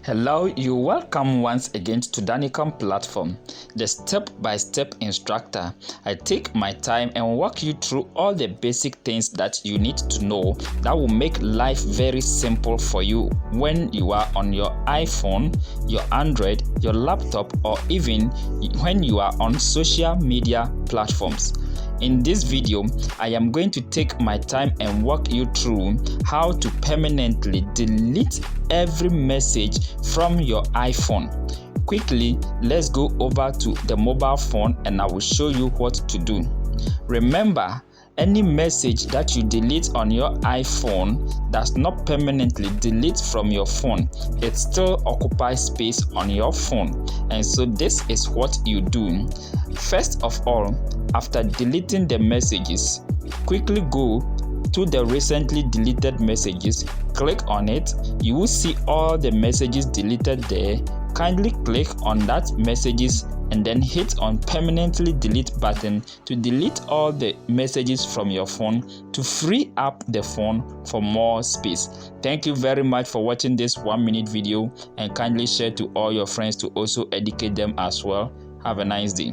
Hello, you're welcome once again to Danicom platform, the step-by-step instructor. I take my time and walk you through all the basic things that you need to know that will make life very simple for you when you are on your iPhone, your Android, your laptop, or even when you are on social media platforms. In this video, I am going to take my time and walk you through how to permanently delete every message from your iPhone. Quickly, let's go over to the mobile phone and I will show you what to do. Remember, any message that you delete on your iPhone does not permanently delete from your phone. It still occupies space on your phone. And so this is what you do. First of all, after deleting the messages, quickly go to the recently deleted messages, click on it. You will see all the messages deleted there. Kindly click on that messages and then hit on permanently delete button to delete all the messages from your phone to free up the phone for more space. Thank you very much for watching this 1-minute video, and kindly share to all your friends to also educate them as well. Have a nice day.